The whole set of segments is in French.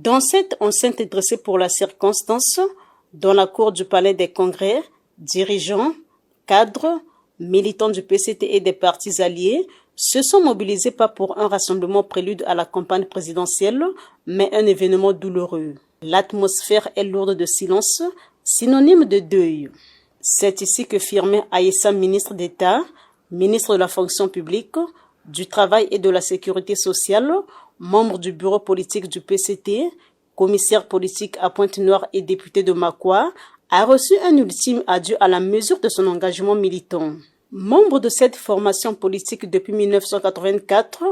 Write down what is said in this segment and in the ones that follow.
Dans cette enceinte dressée pour la circonstance, dans la cour du Palais des Congrès, dirigeants, cadres, militants du PCT et des partis alliés se sont mobilisés pas pour un rassemblement prélude à la campagne présidentielle, mais un événement douloureux. L'atmosphère est lourde de silence, synonyme de deuil. C'est ici que Firmin Aïssa, ministre d'État, ministre de la fonction publique, du travail et de la sécurité sociale, membre du bureau politique du PCT, commissaire politique à Pointe-Noire et député de Makwa, a reçu un ultime adieu à la mesure de son engagement militant. Membre de cette formation politique depuis 1984,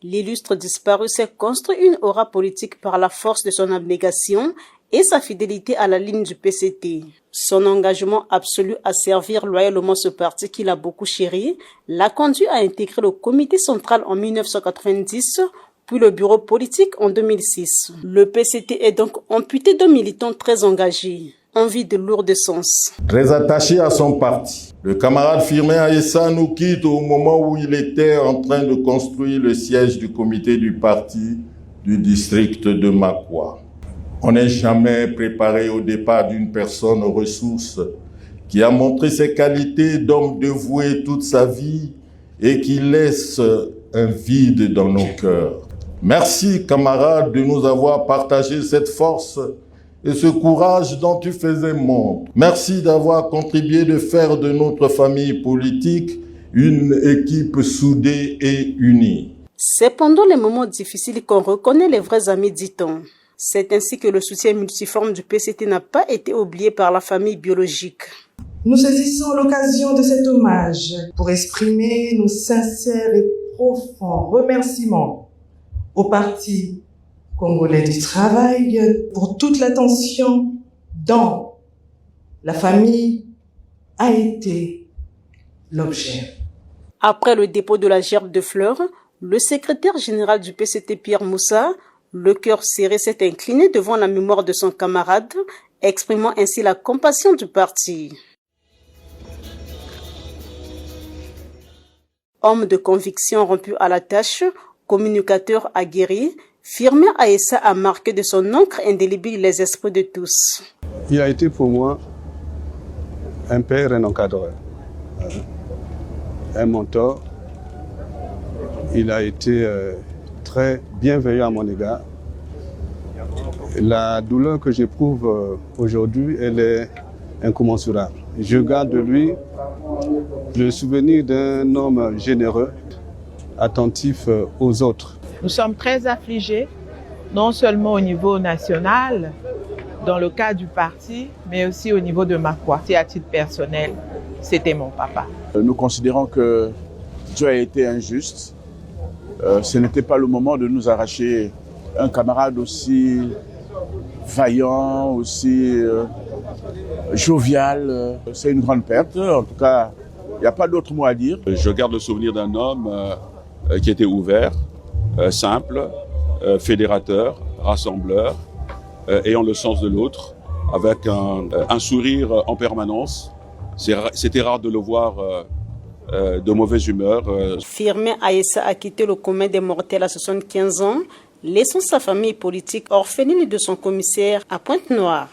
l'illustre disparu s'est construit une aura politique par la force de son abnégation et sa fidélité à la ligne du PCT. Son engagement absolu à servir loyalement ce parti qu'il a beaucoup chéri l'a conduit à intégrer le comité central en 1990, puis le bureau politique en 2006. Le PCT est donc amputé de militants très engagés. Envie de lourd de sens. Très attaché à son parti, le camarade Firmin Aïssa nous quitte au moment où il était en train de construire le siège du comité du parti du district de Makwa. On n'est jamais préparé au départ d'une personne aux ressources qui a montré ses qualités d'homme dévoué toute sa vie et qui laisse un vide dans nos cœurs. Merci, camarade, de nous avoir partagé cette force et ce courage dont tu faisais montre. Merci d'avoir contribué de faire de notre famille politique une équipe soudée et unie. C'est pendant les moments difficiles qu'on reconnaît les vrais amis, dit-on. C'est ainsi que le soutien multiforme du PCT n'a pas été oublié par la famille biologique. Nous saisissons l'occasion de cet hommage pour exprimer nos sincères et profonds remerciements au Parti congolais du travail pour toute l'attention dont la famille a été l'objet. Après le dépôt de la gerbe de fleurs, le secrétaire général du PCT Pierre Moussa, le cœur serré, s'est incliné devant la mémoire de son camarade, exprimant ainsi la compassion du parti. Homme de conviction rompu à la tâche, communicateur aguerri, Firmin Aïssa a marqué de son encre indélébile les esprits de tous. Il a été pour moi un père, un encadreur, un mentor. Il a été très bienveillant à mon égard. La douleur que j'éprouve aujourd'hui, elle est incommensurable. Je garde de lui le souvenir d'un homme généreux, attentif aux autres. Nous sommes très affligés, non seulement au niveau national, dans le cas du parti, mais aussi au niveau de Makwa. À titre personnel, c'était mon papa. Nous considérons que Dieu a été injuste. Ce n'était pas le moment de nous arracher un camarade aussi vaillant, aussi jovial. C'est une grande perte. En tout cas, il n'y a pas d'autre mot à dire. Je garde le souvenir d'un homme qui était ouvert, simple, fédérateur, rassembleur, ayant le sens de l'autre, avec un sourire en permanence. C'était rare de le voir de mauvaise humeur. Firmin Aïssa a quitté le commun des mortels à 75 ans, laissant sa famille politique orpheline de son commissaire à Pointe-Noire.